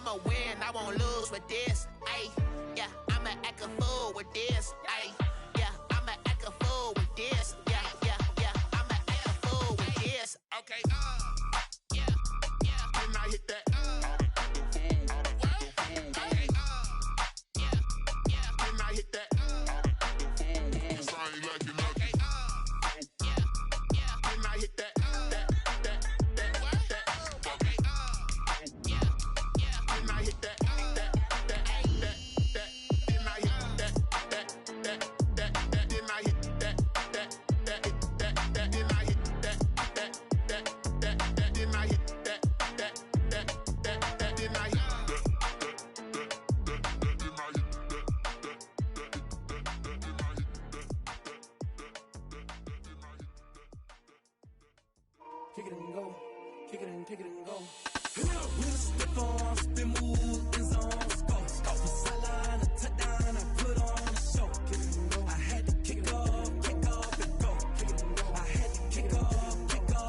I'ma win, I won't lose with this. Ayy, yeah, I'ma act a fool with this. Ayy, yeah, I'ma act a fool with this. Yeah, yeah, yeah, I'ma act a fool with this. Okay, yeah, yeah. Then I hit that. Kick it and go, kick it and go. We'll step on, spin, move, in zone, go. From sideline to touchdown, I put on a show. Kick it and go. I had to kick off and go. Kick it and go. I had to kick off and go.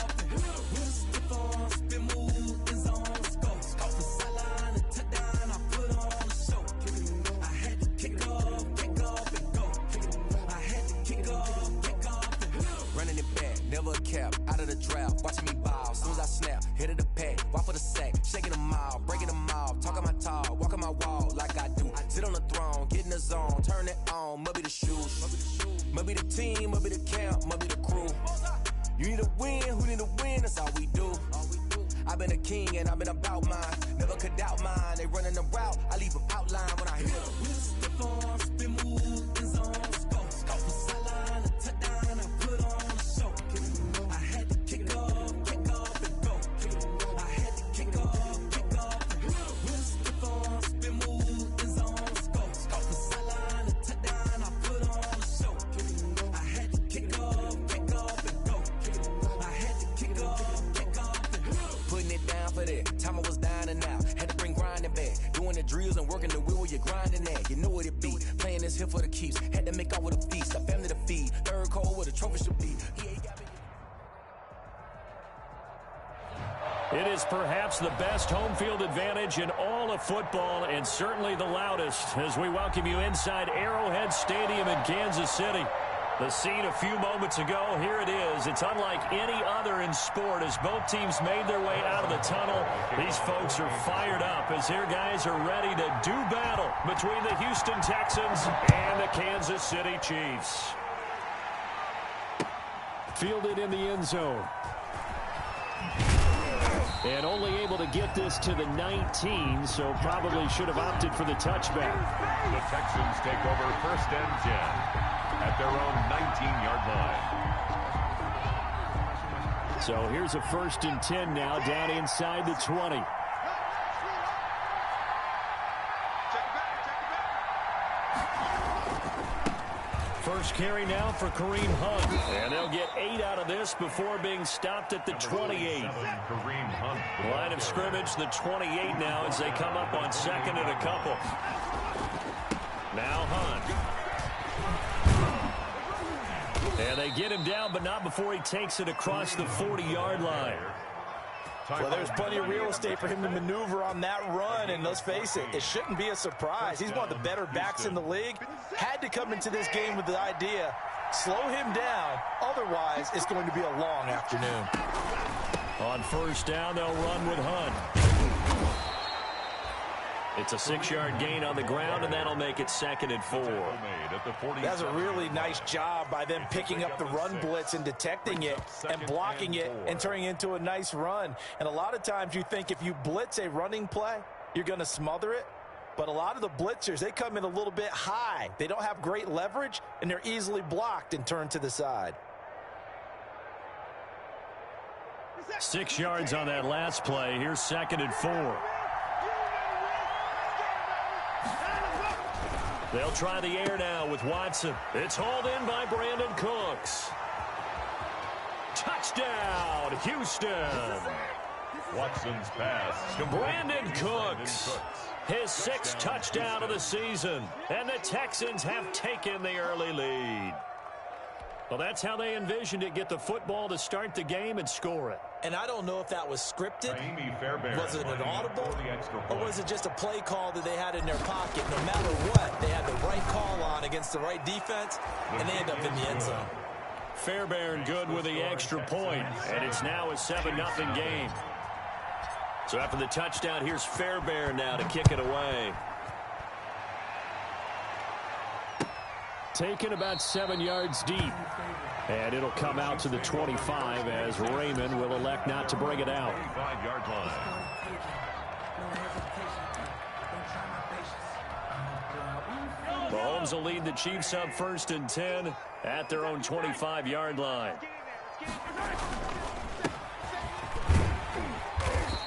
We'll step on, spin, move, in zone, go. From sideline to touchdown, I put on a show. Kick it and go. I had to kick off and go. Kick it and go. I had to kick off and go. Running it back, never a cap, out of the draft, watching me ball, soon as I snap, hit of the pack, walk for the sack, shaking them all, breaking them off, talking my talk, walking my wall like I do, sit on the throne, get in the zone, turn it on, must be the shoes, must be the team, must be the camp, must be the crew, you need a win, who need a win, that's all we do, I've been a king and I've been about mine, never could doubt mine, they running the route, I leave them outline when I hit them. We'll step on, spin, move, in zone, go. From sideline to touchdown, I put on a show. I had to kick off and go. I had to kick off and go. We'll step on, spin, move, in zone, go. From sideline to touchdown, I put on a show. I had to kick off and go. I had to kick off and go. Putting it down for that, time I was down and out, had to bring grinding back, doing the drills and working the wheel where you're grinding at, you know what it be, playing this here for the keeps, had to make out with a feast, a family to feed, third cold where the trophy should be. It is perhaps the best home field advantage in all of football and certainly the loudest as we welcome you inside Arrowhead Stadium in Kansas City. The scene a few moments ago, here it is. It's unlike any other in sport as both teams made their way out of the tunnel. These folks are fired up as their guys are ready to do battle between the Houston Texans and the Kansas City Chiefs. Fielded in the end zone. And only able to get this to the 19, so probably should have opted for the touchback. The Texans take over 1st and 10 at their own 19-yard line. So here's a 1st and 10 now down inside the 20. First carry now for Kareem Hunt. And they'll get 8 out of this before being stopped at the 28. Kareem Hunt. Line of scrimmage, the 28 now as they come up on 2nd and a couple. Now Hunt. And they get him down, but not before he takes it across the 40-yard line. Well, there's plenty of real estate for him to maneuver on that run, and let's face it, it shouldn't be a surprise. He's one of the better backs in the league. Had to come into this game with the idea, slow him down, otherwise it's going to be a long afternoon. On 1st down, they'll run with Hunt. It's a 6-yard gain on the ground, and that'll make it 2nd and 4. That's a really nice job by them picking up the run blitz and detecting it and blocking it and turning it into a nice run. And a lot of times you think if you blitz a running play, you're going to smother it. But a lot of the blitzers, they come in a little bit high. They don't have great leverage, and they're easily blocked and turned to the side. 6 yards on that last play. Here's 2nd and 4. They'll try the air now with Watson. It's hauled in by Brandon Cooks. Touchdown, Houston. Watson's pass. Brandon Cooks. His 6th touchdown of the season. And the Texans have taken the early lead. Well, that's how they envisioned it. Get the football to start the game and score it. And I don't know if that was scripted. Was it an audible? Or was it just a play call that they had in their pocket? No matter what, they had the right call on against the right defense, and they end up in the end zone. Fairbairn good with the extra point, and it's now a 7-0 game. So after the touchdown, here's Fairbairn now to kick it away. Taken about 7 yards deep. And it'll come out to the 25 as Raymond will elect not to bring it out. 25-yard line. Mahomes will lead the Chiefs up 1st and 10 at their own 25-yard line.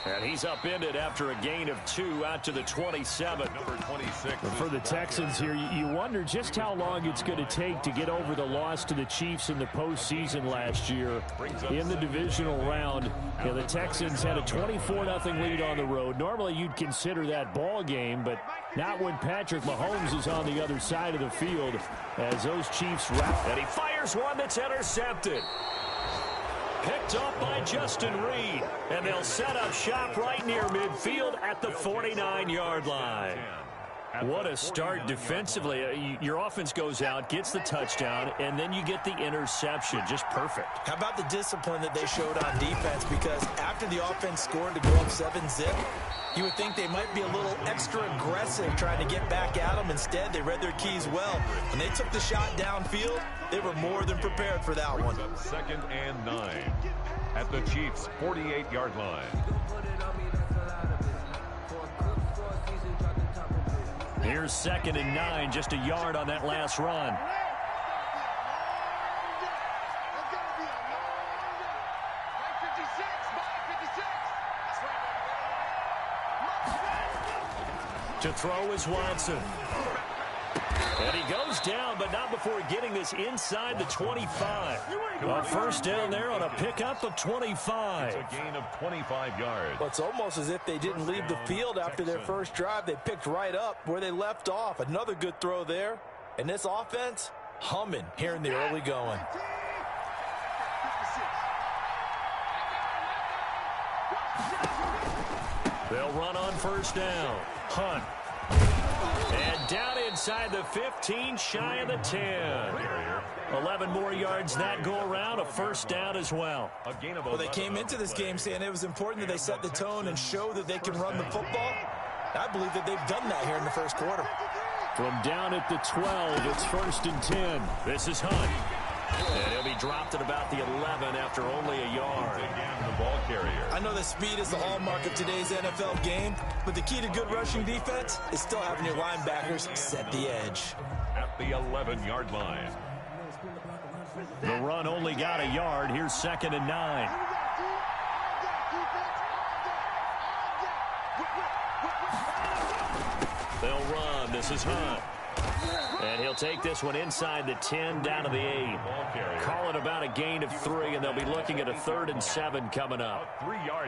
And he's upended after a gain of 2 out to the 27. Number 26. For the Texans here, you wonder just how long it's going to take to get over the loss to the Chiefs in the postseason last year. In the divisional round, the Texans had a 24-0 lead on the road. Normally you'd consider that ball game, but not when Patrick Mahomes is on the other side of the field as those Chiefs wrap. And he fires one that's intercepted. Picked up by Justin Reed, and they'll set up shop right near midfield at the 49-yard line. What a start defensively. Your offense goes out, gets the touchdown, and then you get the interception. Just perfect. How about the discipline that they showed on defense? Because after the offense scored to go up 7-zip, you would think they might be a little extra aggressive trying to get back at them. Instead, they read their keys well. When they took the shot downfield, they were more than prepared for that one. 2nd and 9 at the Chiefs' 48-yard line. Here's 2nd and 9, just a yard on that last run. To throw is Watson. And he goes down, but not before getting this inside the 25. A first down there on a pickup of 25. It's a gain of 25 yards. Well, it's almost as if they didn't leave the field after their first drive. They picked right up where they left off. Another good throw there. And this offense, humming here in the early going. They'll run on first down. Hunt. And down inside the 15, shy of the 10. 11 more yards that go around, a first down as well. Well, they came into this game saying it was important that they set the tone and show that they can run the football. I believe that they've done that here in the first quarter. From down at the 12, it's 1st and 10. This is Hunt. And he'll be dropped at about the 11 after only a yard. The ball carrier. I know that speed is the hallmark of today's NFL game, but the key to good rushing defense is still having your linebackers set the edge. At the 11-yard line. The run only got a yard. Here's 2nd and 9. They'll run. This is Hunt. And he'll take this one inside the 10 down to the 8. Call it about a gain of 3, and they'll be looking at a 3rd and 7 coming up.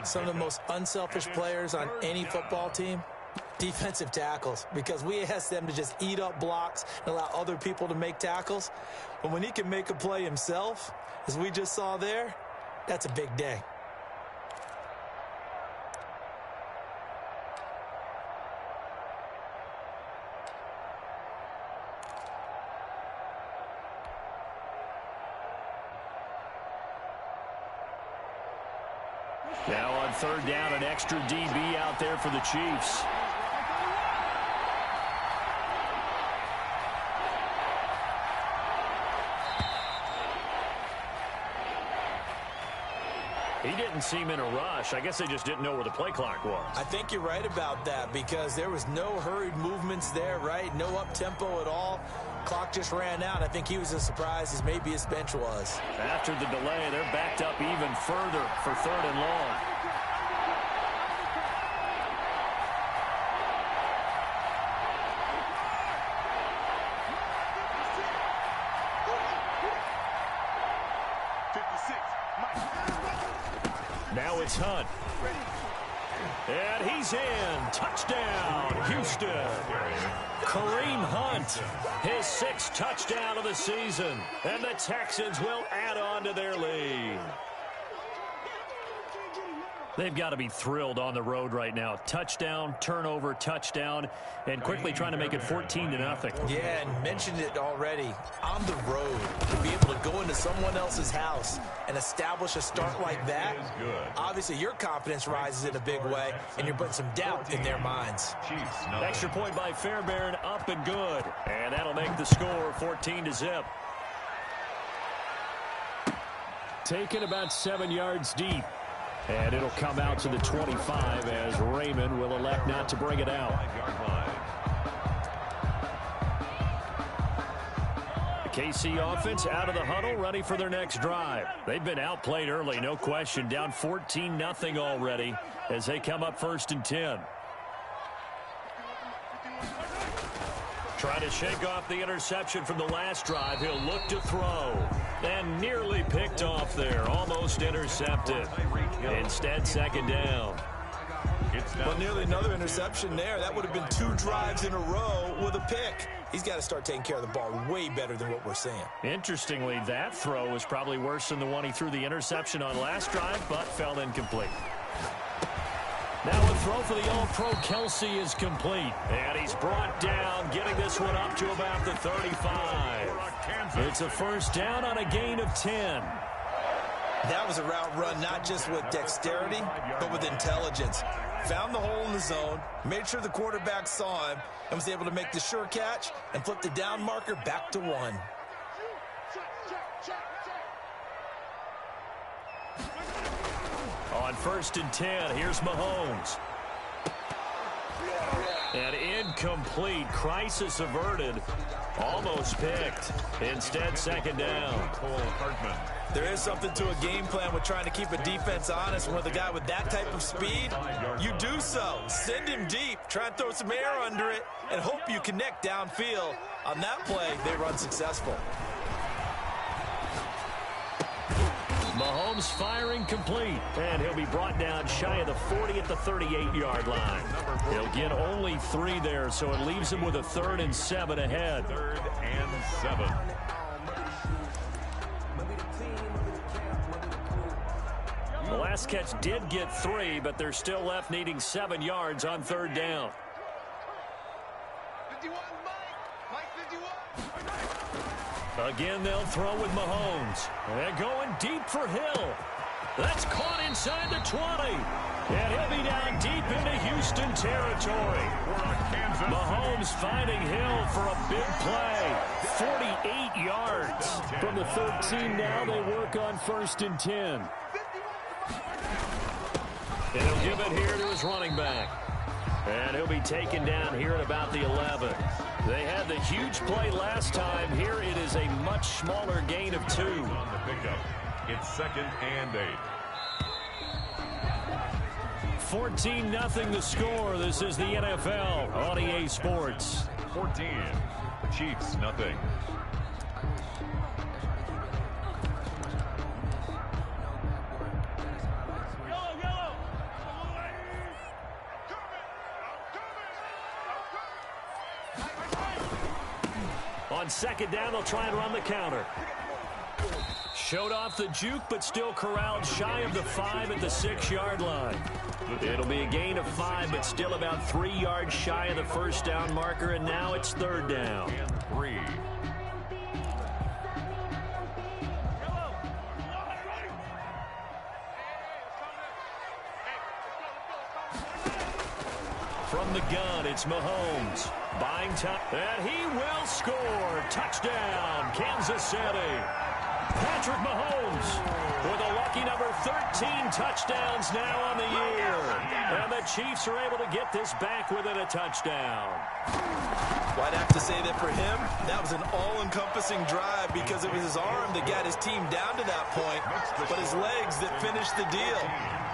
Some of the most unselfish players on any football team, defensive tackles, because we ask them to just eat up blocks and allow other people to make tackles. But when he can make a play himself, as we just saw there, that's a big day. Now on 3rd down, an extra DB out there for the Chiefs. He didn't seem in a rush. I guess they just didn't know where the play clock was. I think you're right about that because there was no hurried movements there, right? No up-tempo at all. Clock just ran out. I think he was as surprised as maybe his bench was. After the delay, they're backed up even further for 3rd and long. Now it's Hunt. And he's in. Touchdown, Houston. Kareem Hunt, his 6th touchdown of the season. And the Texans will add on to their lead. They've got to be thrilled on the road right now. Touchdown, turnover, touchdown, and quickly trying to make it 14-0. Yeah, and mentioned it already. On the road, to be able to go into someone else's house and establish a start like that, obviously your confidence rises in a big way, and you're putting some doubt in their minds. Extra point by Fairbairn, up and good. And that'll make the score 14-0. Taken about 7 yards deep. And it'll come out to the 25 as Raymond will elect not to bring it out. The KC offense out of the huddle, ready for their next drive. They've been outplayed early, no question. Down 14-0 already as they come up 1st and 10. Trying to shake off the interception from the last drive. He'll look to throw. And nearly picked off there. Almost intercepted. Instead, 2nd down. Well, nearly another interception there. That would have been 2 drives in a row with a pick. He's got to start taking care of the ball way better than what we're seeing. Interestingly, that throw was probably worse than the one he threw the interception on last drive, but fell incomplete. Now a throw for the All-Pro Kelsey is complete. And he's brought down, getting this one up to about the 35. It's a 1st down on a gain of 10. That was a route run not just with dexterity, but with intelligence. Found the hole in the zone, made sure the quarterback saw him, and was able to make the sure catch and flip the down marker back to 1. On 1st and 10, here's Mahomes. And incomplete. Crisis averted. Almost picked. Instead, 2nd down. There is something to a game plan with trying to keep a defense honest. When with a guy with that type of speed, you do so. Send him deep. Try and throw some air under it and hope you connect downfield. On that play, they run successful. Mahomes firing complete, and he'll be brought down shy of the 40 at the 38-yard line. He'll get only 3 there, so it leaves him with a 3rd and 7 ahead. 3rd and 7. The last catch did get 3, but they're still left needing 7 yards on 3rd down. 51, Mike 51. Again, they'll throw with Mahomes. They're going deep for Hill. That's caught inside the 20. And he'll be down deep into Houston territory. Mahomes finding Hill for a big play. 48 yards. From the 13 now, they work on 1st and 10. And he'll give it here to his running back. And he'll be taken down here at about the 11. They had the huge play last time. Here it is a much smaller gain of 2. On the pickup. It's 2nd and 8. 14-0 the score. This is the NFL on EA Sports. 14. Chiefs, nothing. On 2nd down, they'll try and run the counter. Showed off the juke, but still corralled shy of the 5 at the 6-yard line. It'll be a gain of 5, but still about 3 yards shy of the 1st down marker, and now it's 3rd down. And 3. From the gun, it's Mahomes. Buying time, and he will score. Touchdown, Kansas City. Patrick Mahomes with a lucky number 13 touchdowns now on the year. And the Chiefs are able to get this back within a touchdown. Well, I'd have to say that for him, that was an all-encompassing drive because it was his arm that got his team down to that point, but his legs that finished the deal.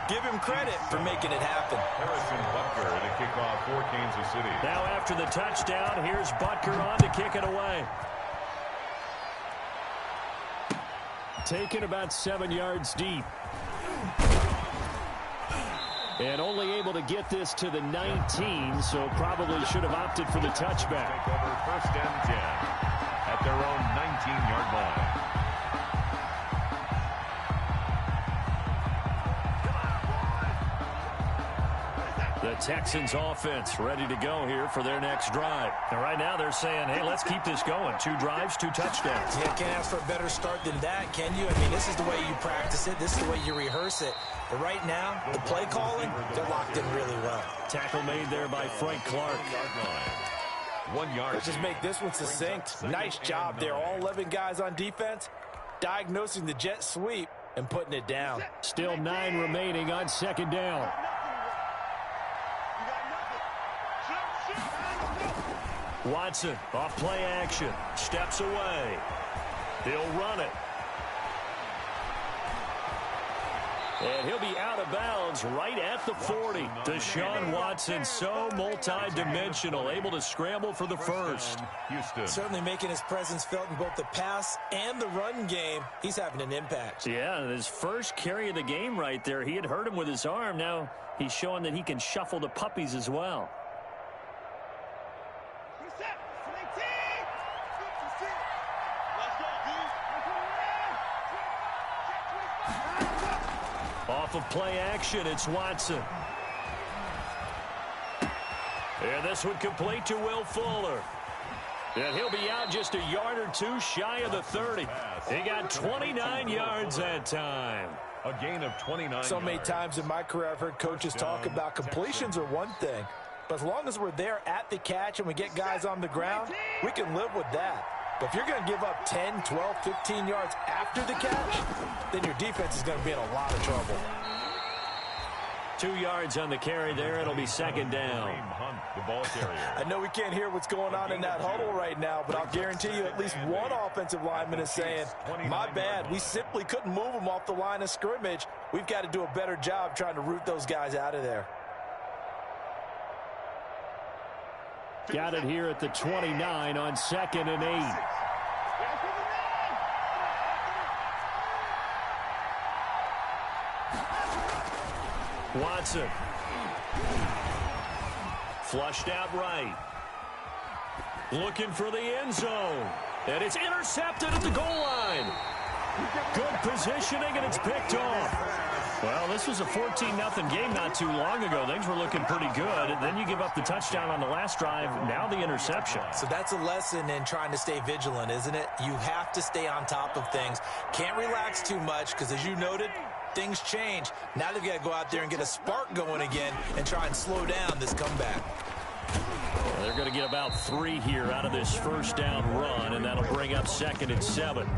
Give him credit for making it happen. Harrison Butker to kick off for Kansas City. Now after the touchdown, here's Butker on to kick it away. Taken about 7 yards deep. And only able to get this to the 19, so probably should have opted for the touchback. Take over first and 10 at their own 19-yard line. The Texans offense ready to go here for their next drive. And right now they're saying, hey, let's keep this going. 2 drives, 2 touchdowns. Yeah, can't ask for a better start than that, can you? I mean, this is the way you practice it. This is the way you rehearse it. But right now, the play calling, they're locked in really well. Tackle made there by Frank Clark. 1 yard. Let's just make this one succinct. Nice job there. All 11 guys on defense, diagnosing the jet sweep and putting it down. Still 9 remaining on second down. Watson off play action. Steps away. He'll run it. And he'll be out of bounds right at the 40. Deshaun Watson, so multi-dimensional, able to scramble for the first. Houston. Certainly making his presence felt in both the pass and the run game. He's having an impact. Yeah, his first carry of the game right there. He had hurt him with his arm. Now he's showing that he can shuffle the puppies as well. Off of play action, it's Watson. And this would complete to Will Fuller. And he'll be out just a yard or 2 shy of the 30. He got 29 yards that time. A gain of 29 So many times in my career I've heard coaches talk about completions are one thing. But as long as we're there at the catch and we get guys on the ground, we can live with that. But if you're going to give up 10, 12, 15 yards after the catch, then your defense is going to be in a lot of trouble. 2 yards on the carry there. It'll be second down. The ball carrier. I know we can't hear what's going on in that huddle right now, but I'll guarantee you at least one offensive lineman is saying, my bad, we simply couldn't move them off the line of scrimmage. We've got to do a better job trying to root those guys out of there. Got it here at the 29 on 2nd and 8. Watson. Flushed out right. Looking for the end zone. And it's intercepted at the goal line. Good positioning, and it's picked off. Well, this was a 14-0 game not too long ago. Things were looking pretty good. And then you give up the touchdown on the last drive. Now the interception. So that's a lesson in trying to stay vigilant, isn't it? You have to stay on top of things. Can't relax too much because, as you noted, things change. Now they've got to go out there and get a spark going again and try and slow down this comeback. They're going to get about 3 here out of this first down run, and that'll bring up 2nd and 7.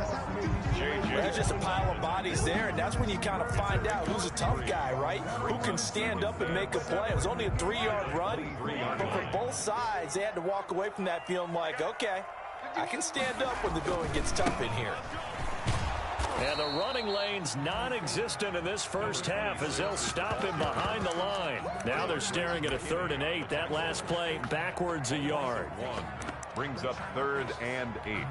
There's just a pile of bodies there, and that's when you kind of find out who's a tough guy, right? Who can stand up and make a play. It was only a 3-yard run, but for both sides, they had to walk away from that feeling like, okay, I can stand up when the going gets tough in here. And the running lane's non-existent in this first half as they'll stop him behind the line. Now they're staring at a 3rd and 8. That last play backwards a yard. Brings up 3rd and 8.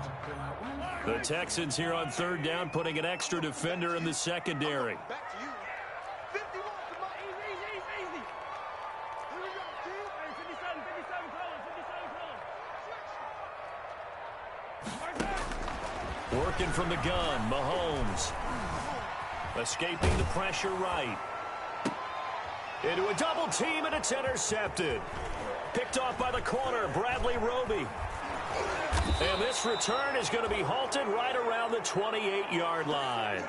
The Texans here on 3rd down, putting an extra defender in the secondary. Back to you. 51. Come on. Easy. Here we go. 57 column. Working from the gun, Mahomes. Escaping the pressure right. Into a double team, and it's intercepted. Picked off by the corner, Bradley Roby. And this return is going to be halted right around the 28-yard line.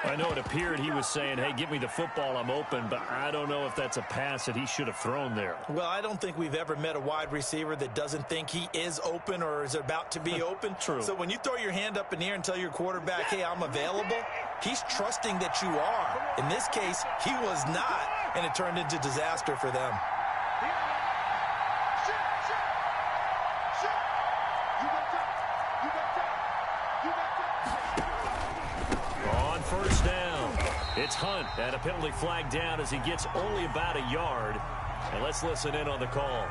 I know it appeared he was saying, hey, give me the football, I'm open, but I don't know if that's a pass that he should have thrown there. Well, I don't think we've ever met a wide receiver that doesn't think he is open or is about to be open. True. So when you throw your hand up in the air and tell your quarterback, hey, I'm available, he's trusting that you are. In this case, he was not, and it turned into disaster for them. On first down, it's Hunt, and a penalty flag down as he gets only about a yard. And let's listen in on the call.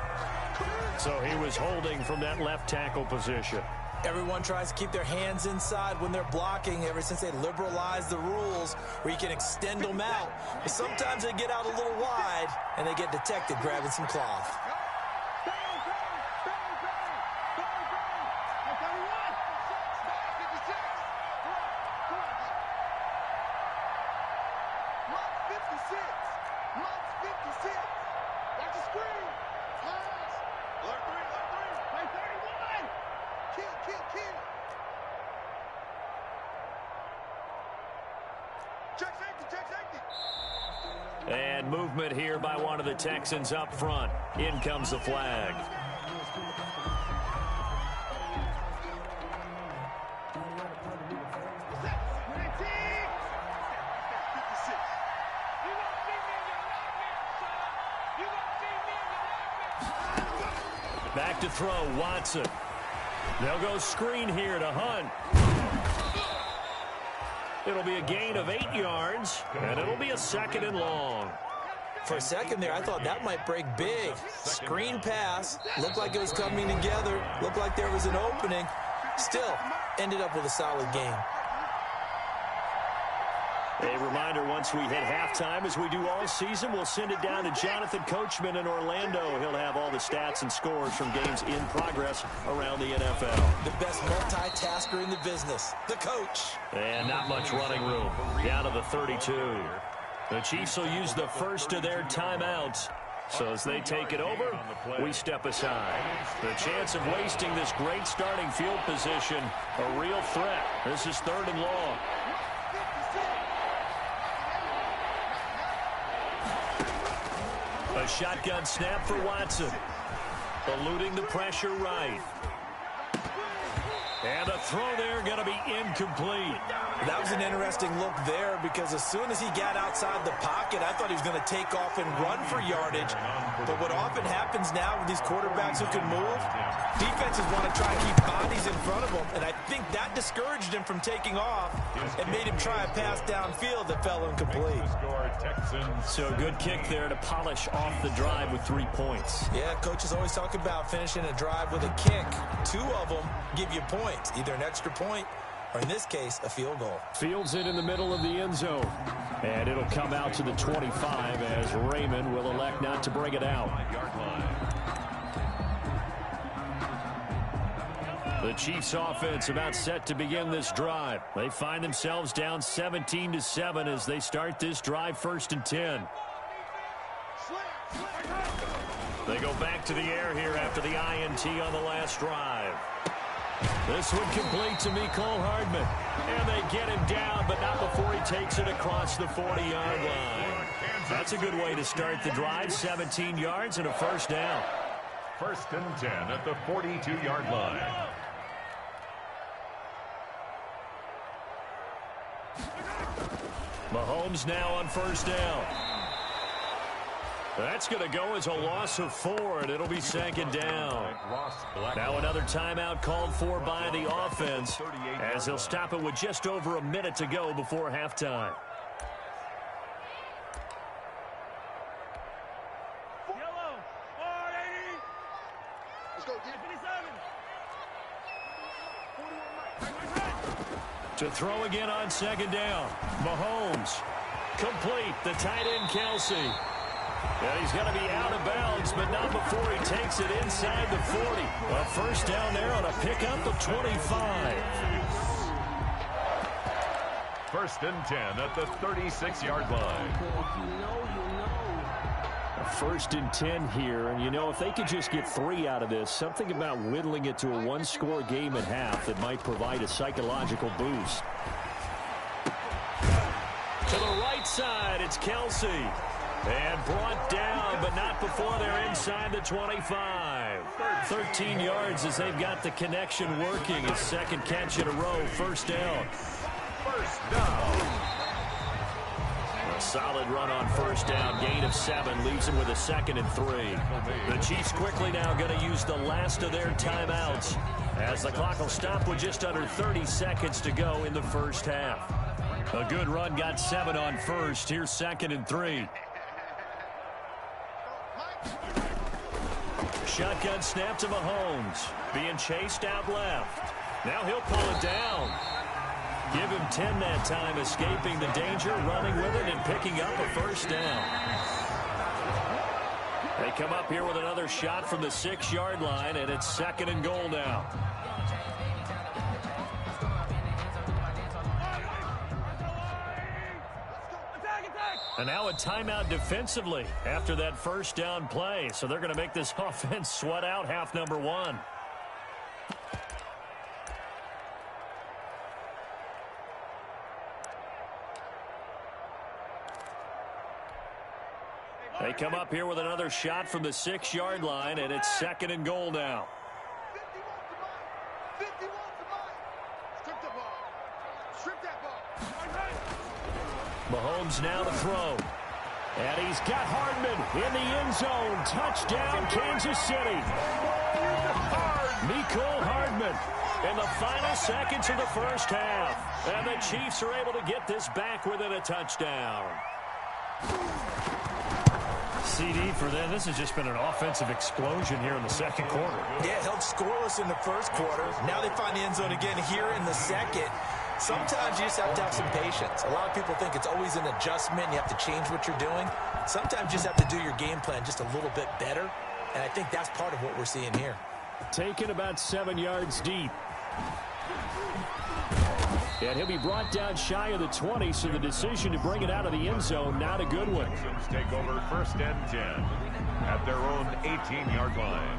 So he was holding from that left tackle position. Everyone tries to keep their hands inside when they're blocking ever since they liberalized the rules where you can extend them out. But sometimes they get out a little wide and they get detected grabbing some cloth. And movement here by one of the Texans up front. In comes the flag. Back to throw, Watson. They'll go screen here to Hunt. It'll be a gain of 8 yards, and it'll be a 2nd and long. For a second there, I thought that might break big. Screen pass, looked like it was coming together, looked like there was an opening. Still, ended up with a solid gain. A reminder, once we hit halftime, as we do all season, we'll send it down to Jonathan Coachman in Orlando. He'll have all the stats and scores from games in progress around the NFL. The best multitasker in the business, the coach. And not much running room. Down to the 32. The Chiefs will use the first of their timeouts. So as they take it over, we step aside. The chance of wasting this great starting field position, a real threat. This is 3rd and long. A shotgun snap for Watson. Eluding the pressure right. And a throw there going to be incomplete. That was an interesting look there because as soon as he got outside the pocket, I thought he was going to take off and run for yardage. But what often happens now with these quarterbacks who can move, defenses want to try and keep bodies in front of them. And I think that discouraged him from taking off and made him try a pass downfield that fell incomplete. So a good kick there to polish off the drive with 3 points. Yeah, coaches always talk about finishing a drive with a kick. 2 of them give you points, either an extra point or in this case, a field goal. Fields it in the middle of the end zone. And it'll come out to the 25 as Raymond will elect not to bring it out. The Chiefs offense about set to begin this drive. They find themselves down 17-7 as they start this drive 1st and 10. They go back to the air here after the INT on the last drive. This one complete to Mecole Hardman. And they get him down, but not before he takes it across the 40-yard line. That's a good way to start the drive. 17 yards and a 1st down. 1st and 10 at the 42-yard line. Mahomes now on 1st down. That's going to go as a loss of 4, and it'll be 2nd down. Now another timeout called for by the offense as they'll stop it with just over a minute to go before halftime. Yellow, 480. Let's go, 57. To throw again on 2nd down. Mahomes. Complete. The tight end, Kelsey. Yeah, he's going to be out of bounds, but not before he takes it inside the 40. A 1st down there on a pickup of 25. 1st and 10 at the 36-yard line. A 1st and 10 here, and you know, if they could just get 3 out of this, something about whittling it to a 1-score game at half that might provide a psychological boost. To the right side, it's Kelsey. And brought down, but not before they're inside the 25. 13 yards as they've got the connection working. His 2nd catch in a row, 1st down. 1st down. A solid run on 1st down. Gain of 7 leaves him with a 2nd and 3. The Chiefs quickly now going to use the last of their timeouts as the clock will stop with just under 30 seconds to go in the 1st half. A good run, got 7 on 1st. Here's 2nd and 3. Shotgun snap to Mahomes. Being chased out left. Now he'll pull it down. Give him 10 that time, escaping the danger, running with it, and picking up a first down. They come up here with another shot from the 6-yard line, and it's 2nd and goal now. And now a timeout defensively after that first down play. So they're going to make this offense sweat out half number 1. They come up here with another shot from the 6-yard line, and it's 2nd and goal now. 51 to mine. Strip the ball. Strip that ball. Mahomes now to throw. And he's got Hardman in the end zone. Touchdown, Kansas City. Mecole Hardman in the final seconds of the first half. And the Chiefs are able to get this back within a touchdown. CD for them. This has just been an offensive explosion here in the second quarter. Yeah, held scoreless in the first quarter. Now they find the end zone again here in the second. Sometimes you just have to have some patience. A lot of people think it's always an adjustment. You have to change what you're doing. Sometimes you just have to do your game plan just a little bit better. And I think that's part of what we're seeing here. Taken about 7 yards deep. And he'll be brought down shy of the 20, so the decision to bring it out of the end zone, not a good one. Texans take over 1st and 10 at their own 18-yard line.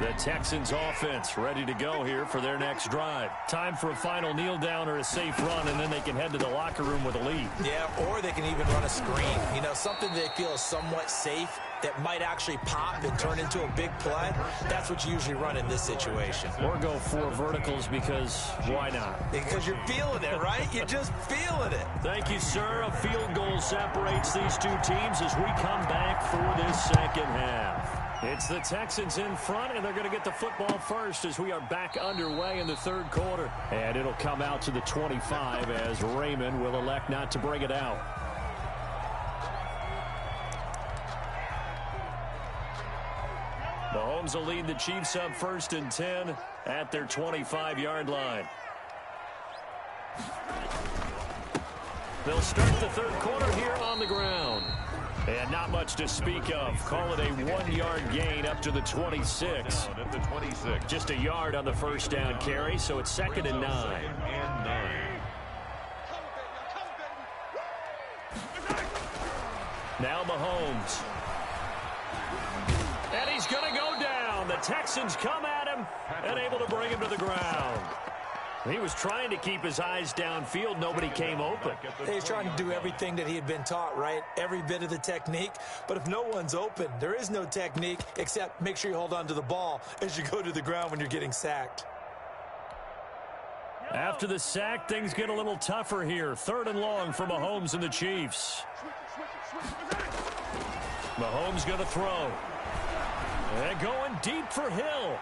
The Texans offense ready to go here for their next drive. Time for a final kneel down or a safe run, and then they can head to the locker room with a lead. Yeah, or they can even run a screen. You know, something they feel is somewhat safe that might actually pop and turn into a big play. That's what you usually run in this situation. Or go 4 verticals because why not? Because you're feeling it, right? You're just feeling it. Thank you, sir. A field goal separates these two teams as we come back for this second half. It's the Texans in front, and they're going to get the football first as we are back underway in the third quarter. And it'll come out to the 25 as Raymond will elect not to bring it out. Mahomes will lead the Chiefs up 1st and 10 at their 25-yard line. They'll start the third quarter here on the ground. And not much to speak of. Call it a 1-yard gain up to the 26. At the 26. Just a yard on the first down carry, so it's 2nd and 9. Now Mahomes. And he's going to go down. The Texans come at him and able to bring him to the ground. He was trying to keep his eyes downfield. Nobody came open. He's trying to do everything that he had been taught, right? Every bit of the technique. But if no one's open, there is no technique except make sure you hold on to the ball as you go to the ground when you're getting sacked. After the sack, things get a little tougher here. 3rd and long for Mahomes and the Chiefs. Mahomes going to throw. And going deep for Hill.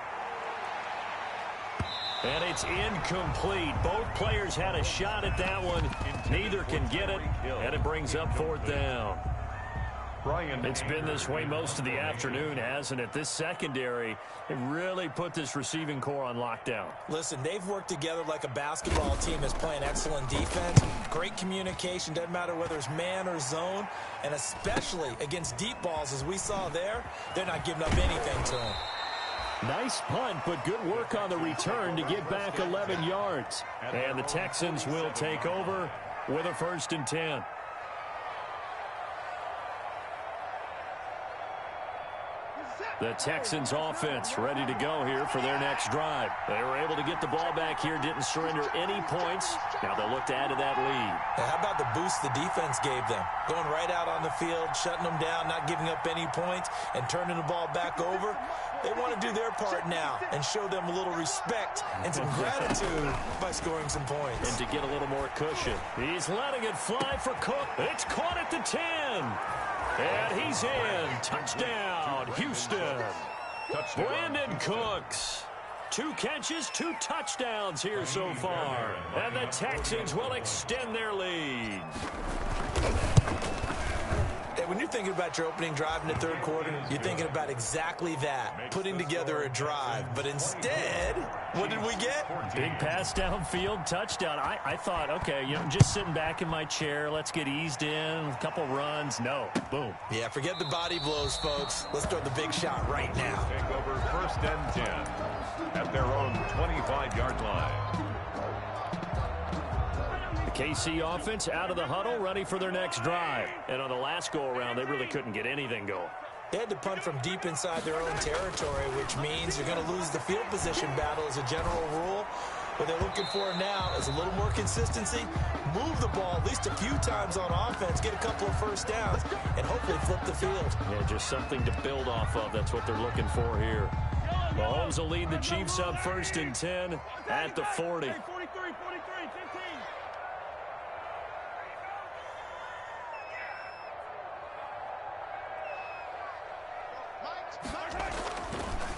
And it's incomplete. Both players had a shot at that one. Neither can get it, and it brings up 4th down. It's been this way most of the afternoon, hasn't it? This secondary, it really put this receiving core on lockdown. Listen, they've worked together like a basketball team that's playing excellent defense. Great communication, doesn't matter whether it's man or zone. And especially against deep balls, as we saw there, they're not giving up anything to them. Nice punt, but good work on the return to get back 11 yards. And the Texans will take over with a 1st and 10. The Texans offense ready to go here for their next drive. They were able to get the ball back here, didn't surrender any points. Now they'll look to add to that lead. Now, how about the boost the defense gave them? Going right out on the field, shutting them down, not giving up any points, and turning the ball back over. They want to do their part now and show them a little respect and some gratitude by scoring some points. And to get a little more cushion. He's letting it fly for Cook. It's caught at the 10. And he's in. Touchdown, Houston. Brandon Cooks. 2 catches, 2 touchdowns here so far. And the Texans will extend their lead. when you're thinking about your opening drive in the third quarter, you're thinking about exactly that, putting together a drive. But instead, what did we get? Big pass downfield, touchdown. I thought, okay, just sitting back in my chair, let's get eased in, a couple runs. No, boom. Yeah, forget the body blows, folks. Let's throw the big shot right now. Take over 1st and 10 at their own 25-yard line. KC offense out of the huddle, ready for their next drive. And on the last go-around, they really couldn't get anything going. They had to punt from deep inside their own territory, which means you're going to lose the field position battle as a general rule. What they're looking for now is a little more consistency, move the ball at least a few times on offense, get a couple of first downs, and hopefully flip the field. Yeah, just something to build off of. That's what they're looking for here. Mahomes will lead the Chiefs up 1st and 10 at the 40. 43, 43,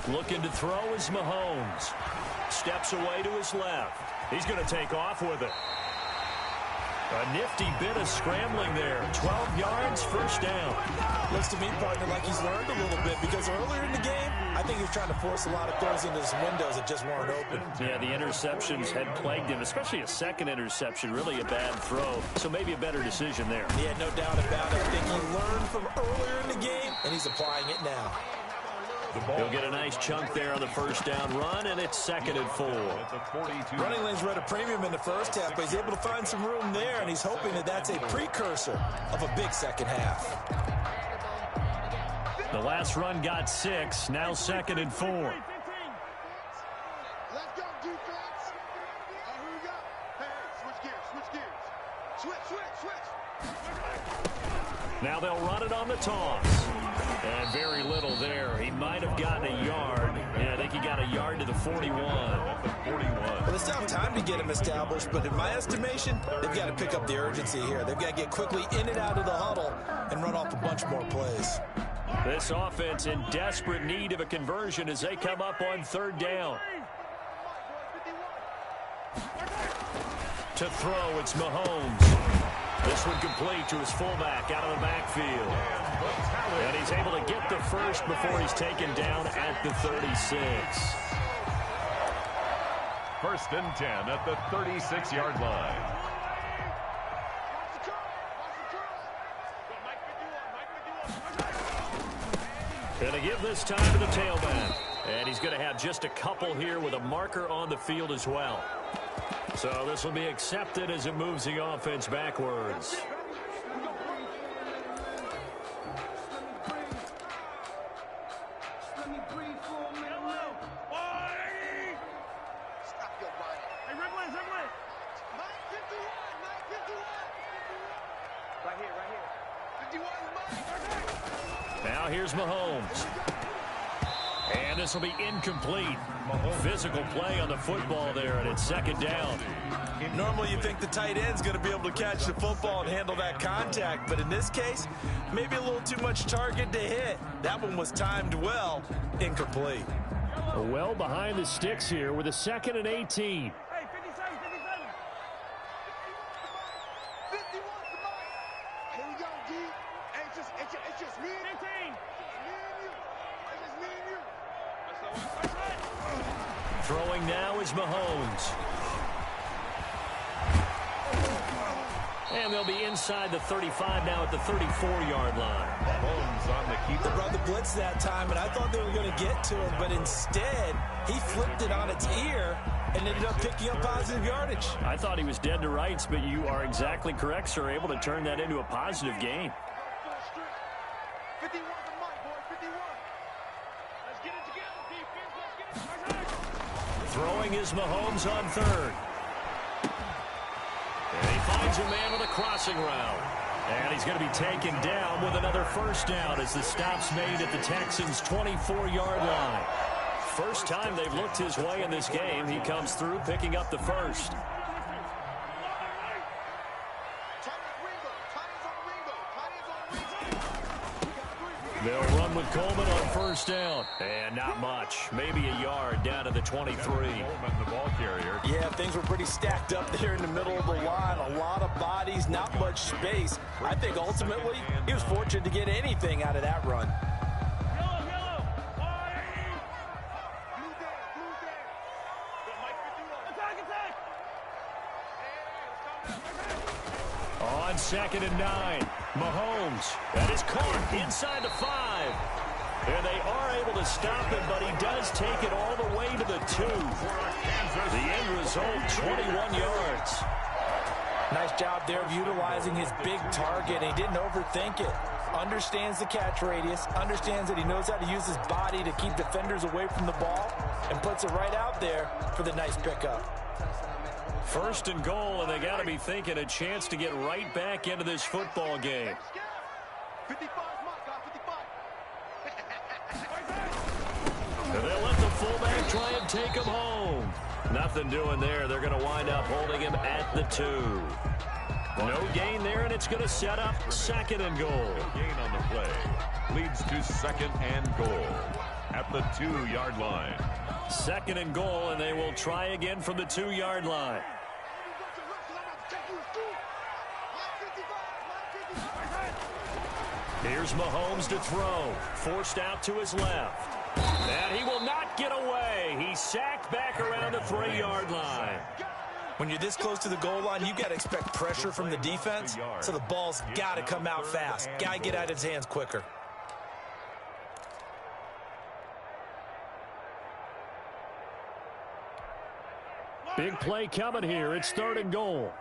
15. Looking to throw is Mahomes. Steps away to his left. He's going to take off with it. A nifty bit of scrambling there. 12 yards, first down. Looks to me, partner, like he's learned a little bit because earlier in the game, I think he was trying to force a lot of throws into some windows that just weren't open. Yeah, the interceptions had plagued him, especially a second interception, really a bad throw. So maybe a better decision there. Yeah, no doubt about it. I think he learned from earlier in the game, and he's applying it now. He'll get a nice chunk there on the first down run, and it's 2nd and 4. Running lanes were at a premium in the first half, but he's able to find some room there, and he's hoping that that's a precursor of a big second half. The last run got 6, now 2nd and 4. Let's go, defense. Here we go. Hey, switch gears. Switch. Now they'll run it on the toss. And very little there. He might have gotten a yard. Yeah, I think he got a yard to the 41. Well, they still have time to get him established, but in my estimation, they've got to pick up the urgency here. They've got to get quickly in and out of the huddle and run off a bunch more plays. This offense in desperate need of a conversion as they come up on 3rd down. To throw, it's Mahomes. This one complete to his fullback out of the backfield. And he's able to get the first before he's taken down at the 36. 1st and 10 at the 36-yard line. Going to give this time to the tailback. And he's going to have just a couple here with a marker on the field as well. So this will be accepted as it moves the offense backwards. Now here's Mahomes. And this will be incomplete. Physical play on the football there, and it's 2nd down. Normally you think the tight end's going to be able to catch the football and handle that contact, but in this case, maybe a little too much target to hit. That one was timed well, incomplete. Well behind the sticks here with a 2nd and 18. Hey, 57. 51, come on. Here we go, D. Hey, it's just me and 18. It's just me and you. Throwing now is Mahomes. And they'll be inside the 35 now at the 34-yard line. Mahomes on the keeper. They brought the blitz that time, and I thought they were going to get to him, but instead, he flipped it on its ear and ended up picking up positive yardage. I thought he was dead to rights, but you are exactly correct, sir. Able to turn that into a positive gain. 51 for Mike, boys, 51. Let's get it together, defense. Let's get it. Throwing is Mahomes on 3rd. And he finds a man with a crossing route. And he's going to be taken down with another first down as the stop's made at the Texans' 24-yard line. First time they've looked his way in this game. He comes through picking up the first. They'll run with Coleman on first down. And not much. Maybe a yard down to the 23. Coleman, the ball carrier. Yeah, things were pretty stacked up there in the middle of the line. A lot of bodies, not much space. I think ultimately he was fortunate to get anything out of that run. On 2nd and 9, Mahomes. That is caught inside the 5. And they are able to stop him, but he does take it all the way to the 2. The end result, 21 yards. Nice job there of utilizing his big target. He didn't overthink it. Understands the catch radius, understands that he knows how to use his body to keep defenders away from the ball, and puts it right out there for the nice pickup. 1st and goal, and they got to be thinking a chance to get right back into this football game. 55, Mike, 55. And they'll let the fullback try and take him home. Nothing doing there. They're going to wind up holding him at the 2. No gain there, and it's going to set up 2nd and goal. Gain on the play leads to 2nd and goal at the 2-yard line. 2nd and goal, and they will try again from the 2-yard line. Here's Mahomes to throw. Forced out to his left. And he will not get away. He's sacked back around the 3-yard line. When you're this close to the goal line, you got to expect pressure from the defense, so the ball's got to come out fast. Got to get out of his hands quicker. Big play coming here. It's 3rd and goal.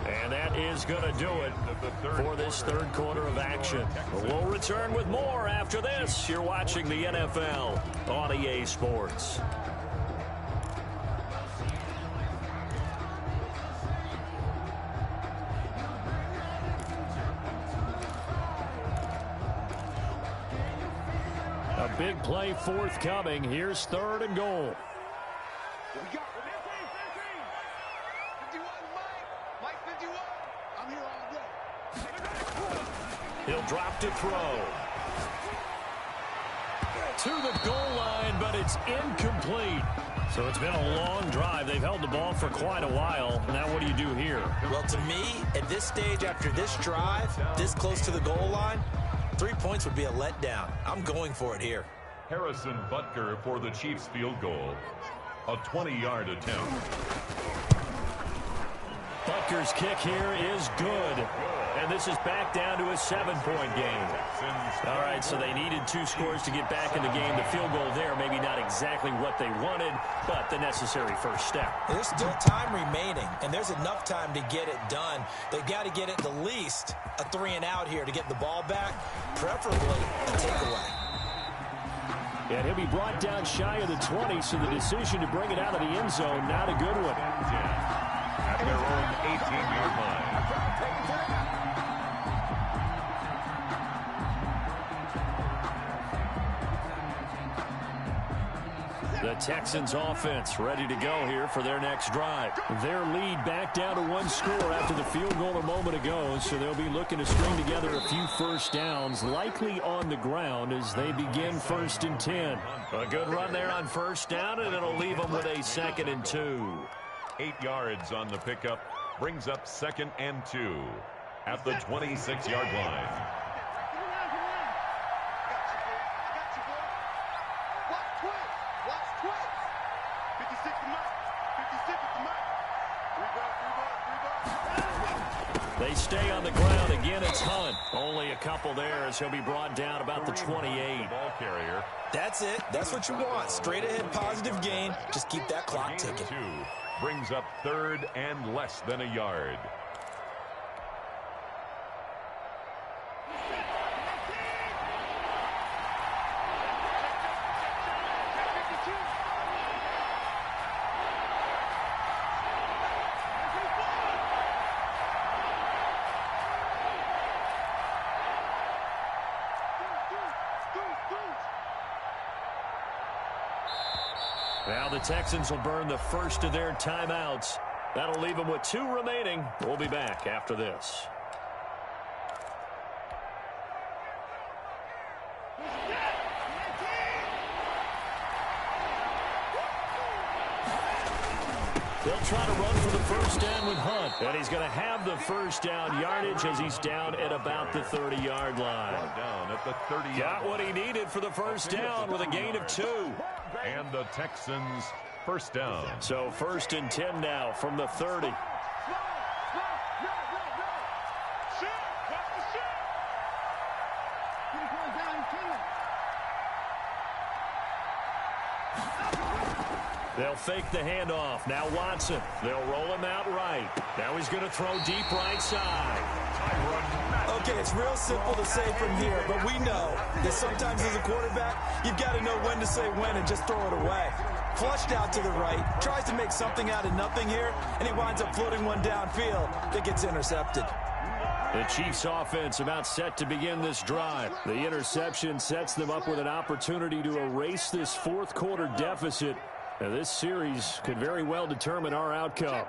And that is going to do it for this 3rd quarter of action. We'll return with more after this. You're watching the NFL on EA Sports. A big play forthcoming. Here's 3rd and goal. We got 51, Mike 51. I'm here all day. He'll drop to throw. To the goal line, but it's incomplete. So it's been a long drive. They've held the ball for quite a while. Now what do you do here? Well, to me, at this stage, after this drive, this close to the goal line, 3 points would be a letdown. I'm going for it here. Harrison Butker for the Chiefs field goal. A 20-yard attempt. Butker's kick here is good. And this is back down to a 7-point game. All right, so they needed 2 scores to get back in the game. The field goal there, maybe not exactly what they wanted, but the necessary first step. There's still time remaining, and there's enough time to get it done. They've got to get it the least a 3-and-out here to get the ball back, preferably a takeaway. And he'll be brought down shy of the 20, so the decision to bring it out of the end zone, not a good one. At their own 18-yard line. The Texans offense ready to go here for their next drive. Their lead back down to 1 score after the field goal a moment ago, so they'll be looking to string together a few first downs, likely on the ground as they begin 1st and 10. A good run there on first down, and it'll leave them with a 2nd and 2. 8 yards on the pickup brings up 2nd and 2 at the 26-yard line. They stay on the ground. Again, it's Hunt. Only a couple there as he'll be brought down about the 28. Ball carrier. That's it. That's what you want. Straight ahead positive gain. Just keep that clock ticking. 2 brings up 3rd and less than a yard. Now the Texans will burn the first of their timeouts That'll leave them with 2 remaining. We'll be back after this. They'll try to run for the first down with Hunt. And he's going to have the first down yardage as he's down at about the 30-yard line. Down at the 30-yard line. Got what he needed for the first down with a gain of 2. And the Texans first down. So 1st and 10 now from the 30. They'll fake the handoff. Now Watson. They'll roll him out right. Now he's going to throw deep right side. Okay, it's real simple to say from here, but we know that sometimes as a quarterback, you've got to know when to say when and just throw it away. Flushed out to the right, tries to make something out of nothing here, and he winds up floating one downfield that gets intercepted. The Chiefs offense about set to begin this drive. The interception sets them up with an opportunity to erase this 4th quarter deficit. Now, this series could very well determine our outcome.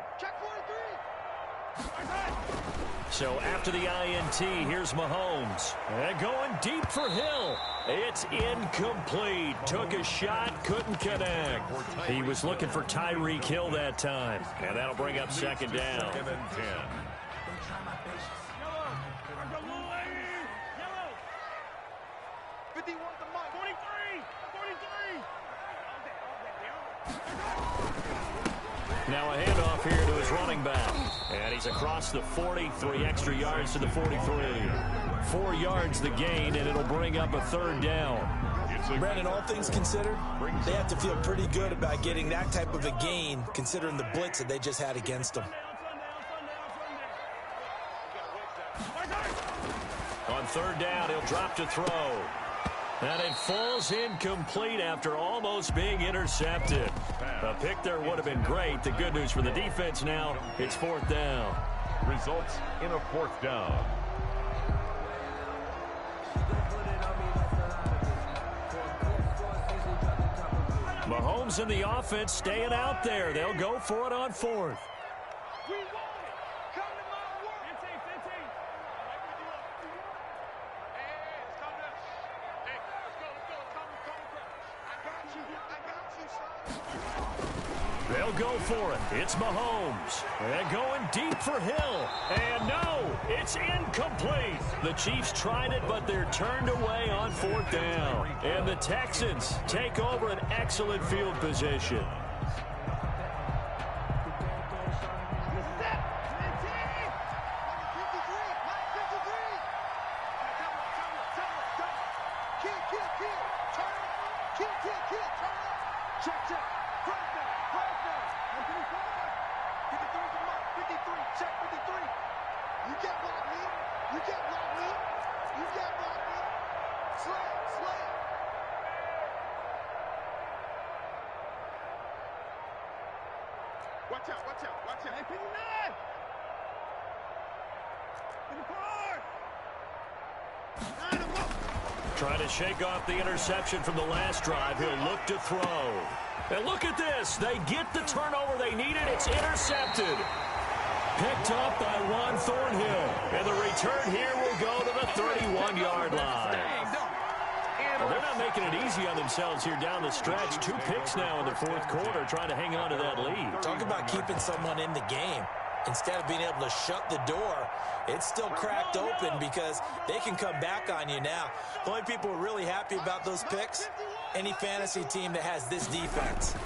So after the INT, here's Mahomes. And going deep for Hill. It's incomplete. Took a shot, couldn't connect. He was looking for Tyreek Hill that time. And that'll bring up 2nd down. 2nd and 10. Now a handoff here to his running back. And he's across the 40, 3 extra yards to the 43. 4 yards the gain, and it'll bring up a 3rd down. Brandon, all things considered, they have to feel pretty good about getting that type of a gain, considering the blitz that they just had against them. On 3rd down, he'll drop to throw. And it falls incomplete after almost being intercepted. A pick there would have been great. The good news for the defense now, it's 4th down. Results in a 4th down. Mahomes and the offense staying out there. They'll go for it on 4th. They'll go for it. It's Mahomes. And going deep for Hill. And no, it's incomplete. The Chiefs tried it, but they're turned away on 4th down. And the Texans take over an excellent field position. Watch out. Hey, 59! Trying to shake off the interception from the last drive. He'll look to throw. And look at this. They get the turnover they needed. It's intercepted. Picked up by Juan Thornhill. And the return here will go to the 31-yard line. Well, they're not making it easy on themselves here down the stretch. 2 picks now in the 4th quarter, trying to hang on to that lead. Talk about keeping someone in the game. Instead of being able to shut the door, it's still cracked open because they can come back on you now. The only people who are really happy about those picks, any fantasy team that has this defense.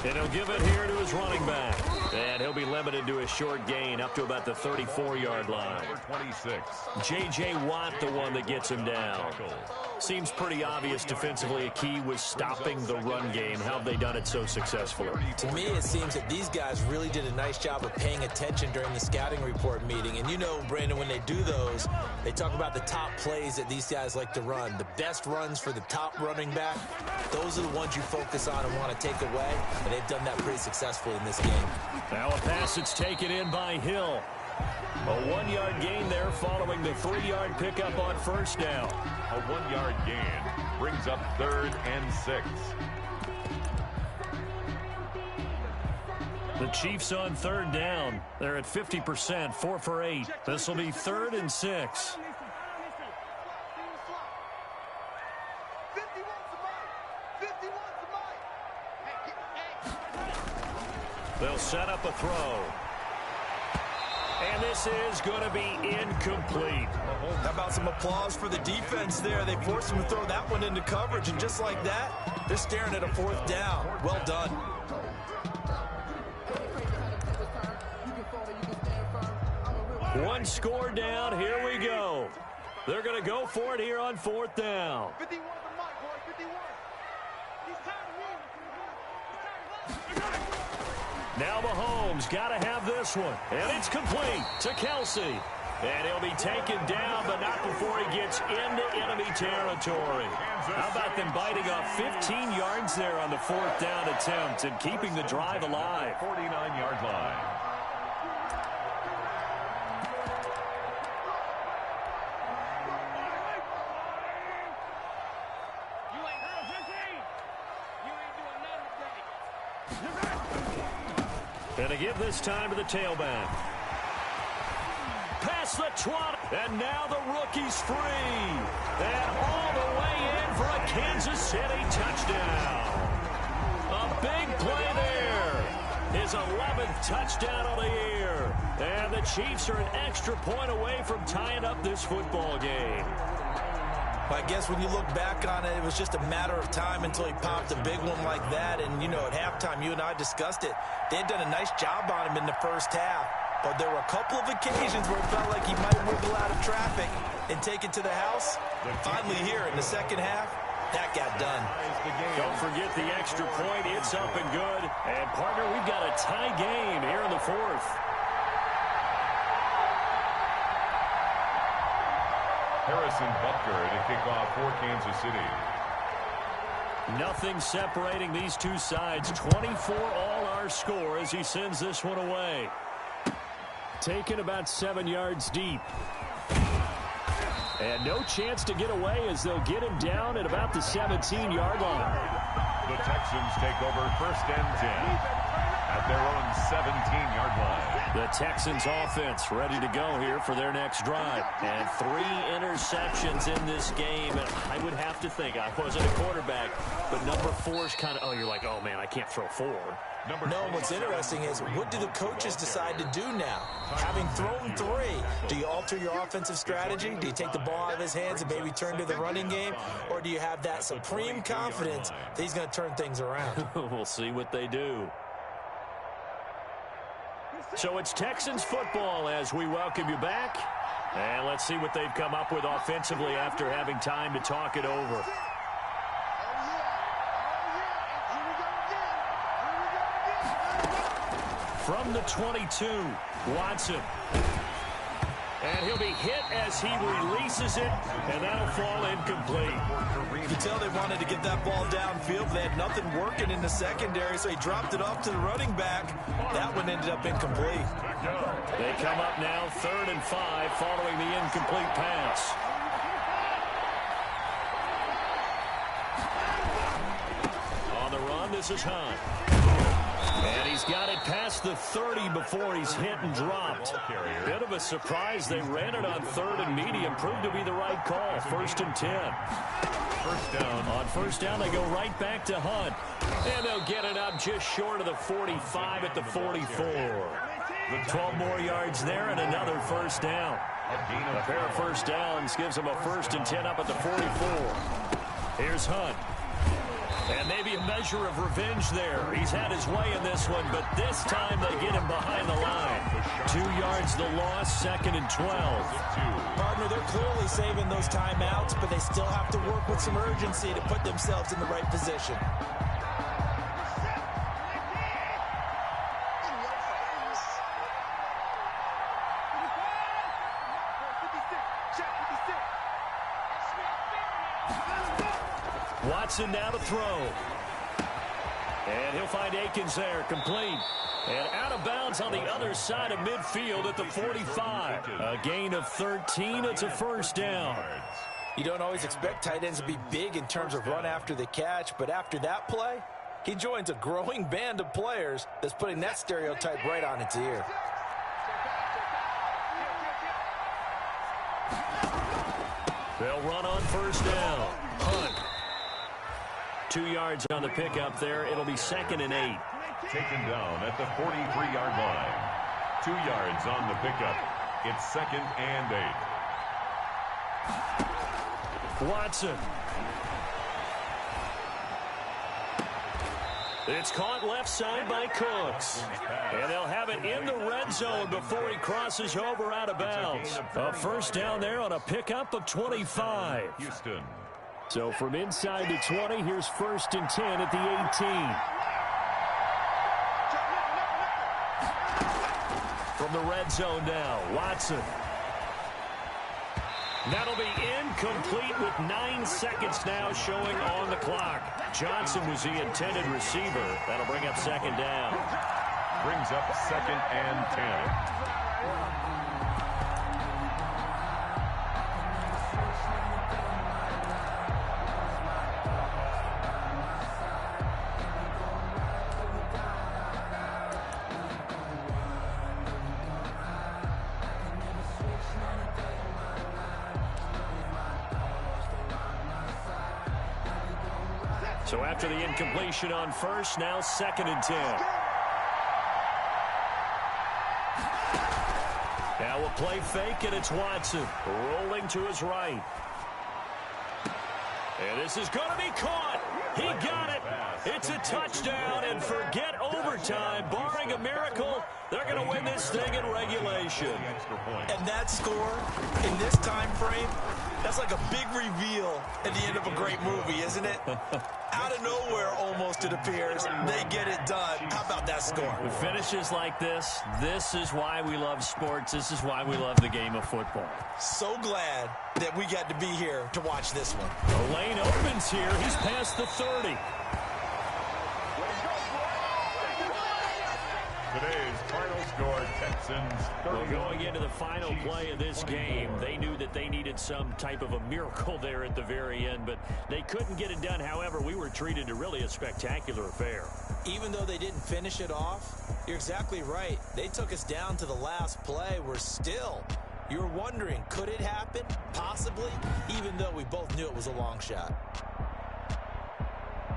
And he'll give it here to his running back. And he'll be limited to a short gain up to about the 34-yard line. Number 26. J.J. Watt, the one that gets him down. Seems pretty obvious defensively a key was stopping the run game. How have they done it so successfully? To me, it seems that these guys really did a nice job of paying attention during the scouting report meeting. And you know, Brandon, when they do those, they talk about the top plays that these guys like to run. The best runs for the top running back, those are the ones you focus on and want to take away. And they've done that pretty successfully in this game. Now a pass that's taken in by Hill. A 1-yard gain there following the 3-yard pickup on first down. A 1-yard gain brings up 3rd and 6. The Chiefs on third down. They're at 50%, 4 for 8. This will be 3rd and 6. They'll set up a throw. And this is going to be incomplete. How about some applause for the defense there? They forced him to throw that one into coverage, and just like that, they're staring at a 4th down. Well done. One score down. Here we go. They're going to go for it here on 4th down. 51 to Mike, boy. 51. He's tired of me. Now Mahomes got to have this one. And it's complete to Kelsey. And he'll be taken down, but not before he gets into enemy territory. How about them biting off 15 yards there on the 4th down attempt and keeping the drive alive? 49-yard line. And to give this time to the tailback. Past the 20. And now the rookie's free. And all the way in for a Kansas City touchdown. A big play there. His 11th touchdown of the year. And the Chiefs are an extra point away from tying up this football game. I guess when you look back on it, it was just a matter of time until he popped a big one like that. And, you know, at halftime, you and I discussed it. They had done a nice job on him in the first half. But there were a couple of occasions where it felt like he might wiggle out of traffic and take it to the house. Finally here in the second half, that got done. Don't forget the extra point. It's up and good. And, partner, we've got a tie game here in the 4th. Harrison Butker to kick off for Kansas City. Nothing separating these two sides. 24 all our score as he sends this one away. Taken about 7 yards deep. And no chance to get away as they'll get him down at about the 17-yard line. The Texans take over 1st and 10 at their own 17-yard line. The Texans offense ready to go here for their next drive. And 3 interceptions in this game. And I would have to think, I wasn't a quarterback, but number 4 is kind of, you're like, oh, man, I can't throw 4. No, what's interesting is, what do the coaches decide to do now? Having thrown 3, do you alter your offensive strategy? Do you take the ball out of his hands and maybe turn to the running game? Or do you have that supreme confidence that he's going to turn things around? We'll see what they do. So it's Texans football as we welcome you back. And let's see what they've come up with offensively after having time to talk it over. From the 22, Watson. And he'll be hit as he releases it, and that'll fall incomplete. You can tell they wanted to get that ball downfield. They had nothing working in the secondary, so he dropped it off to the running back. That one ended up incomplete. They come up now 3rd and 5 following the incomplete pass. On the run, this is Hunt. And he's got it past the 30 before he's hit and dropped. Bit of a surprise. They ran it on 3rd and medium. Proved to be the right call. 1st and 10. First down. On 1st down, they go right back to Hunt. And they'll get it up just short of the 45 at the 44. 12 more yards there and another 1st down. A pair of 1st downs gives them a 1st and 10 up at the 44. Here's Hunt. And maybe a measure of revenge there. He's had his way in this one, but this time they get him behind the line. 2 yards the loss, 2nd and 12. Partner, they're clearly saving those timeouts, but they still have to work with some urgency to put themselves in the right position. Watson now to throw. And he'll find Akins there, complete. And out of bounds on the other side of midfield at the 45. A gain of 13, it's a 1st down. You don't always expect tight ends to be big in terms of run after the catch, but after that play, He joins a growing band of players that's putting that stereotype right on its ear. They'll run on first down. Hunt. 2 yards on the pickup there. It'll be 2nd and 8. Taken down at the 43-yard line. 2 yards on the pickup. It's 2nd and 8. Watson. It's caught left side by Cooks. And they'll have it in the red zone before he crosses over out of bounds. A first down there on a pickup of 25. Houston. So from inside the 20, here's 1st and 10 at the 18. From the red zone now, Watson. That'll be incomplete with 9 seconds now showing on the clock. Johnson was the intended receiver. That'll bring up 2nd down. Brings up 2nd and 10. So after the incompletion on first, now 2nd and 10. Now we'll play fake, and it's Watson rolling to his right. And this is going to be caught. He got it. It's a touchdown, and forget overtime. Barring a miracle, they're going to win this thing in regulation. And that score in this time frame, that's like a big reveal at the end of a great movie, isn't it? Out of nowhere, almost, it appears, they get it done. How about that score? With finishes like this is why we love sports. This is why we love the game of football. So glad that we got to be here to watch this one. The lane opens here. He's past the 30. Today's final score, Texans 30. Well, going into the final play of this game, they knew that they needed some type of a miracle there at the very end, but they couldn't get it done. However, we were treated to really a spectacular affair. Even though they didn't finish it off, you're exactly right. They took us down to the last play. We're still, you're wondering, could it happen? Possibly, even though we both knew it was a long shot.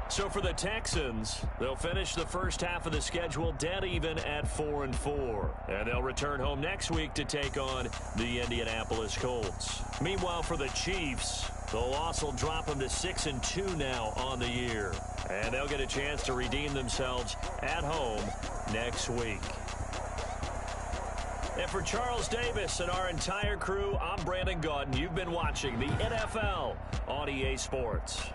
So for the Texans, they'll finish the first half of the schedule dead even at 4-4. And they'll return home next week to take on the Indianapolis Colts. Meanwhile, for the Chiefs, the loss will drop them to 6-2 now on the year. And they'll get a chance to redeem themselves at home next week. And for Charles Davis and our entire crew, I'm Brandon Gaudin. You've been watching the NFL on EA Sports.